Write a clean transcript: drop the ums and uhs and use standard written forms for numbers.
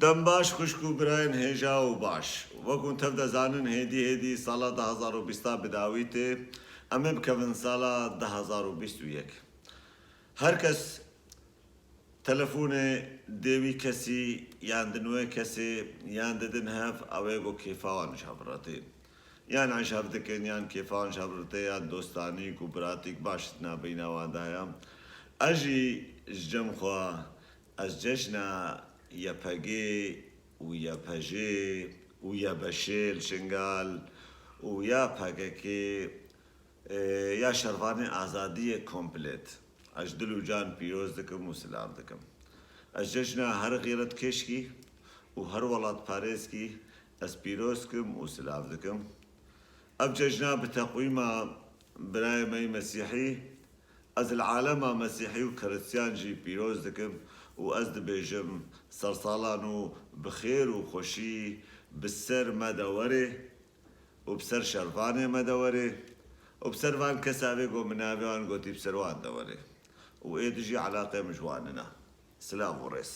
دم باش خوشکو براین هێژا و باش وەکوون تەف دەزانن هێدی ساڵا 2020 بداویتێ ئەمە بکەون ساڵا 2021 هەر کەس تەلەفۆنێ دێوی کەسی یان دنوێ کەسێ یان دەدن هەف ئەوەیە بۆ کێفاوان شابڕاتێ یان عیشاف دەکەن یان کێفاوان شابڕاتێ یان دۆستانیک و براتێک باش نابیناوادایە ئەژی ژجەمخوا ئەس جەژنا یەپەگێ و یەپەژێ و یەبەشێل شنگال و یا پەگەکێ یا شەروانی ئازادیە کۆمپلێت ئەش دل و جان پیرۆز دەکەم و سلام دەکەم ئەس جەژنا هەر غیرەت کێشکی و هەر وڵات پارێزکی ئەس پیرۆزکم و سلام دەکەم ئەف جەژنا بتەقویمە برایمەی مەسیحی ئەز العالەمە مەسیحی و کەرستیانجی پیرۆز دەکەم و ئەس دەبێژم سەرساڵان و بخێر و خۆشی بسەر مەدەوەرێ و بسەر شەروانێ مەدەوەرێ و بسەروان کەساوێ گۆ مناوێوان گۆتی بسەروان دەوەرێ و ئێ دژی عەلاقێ مژواننە سلام و ڕێز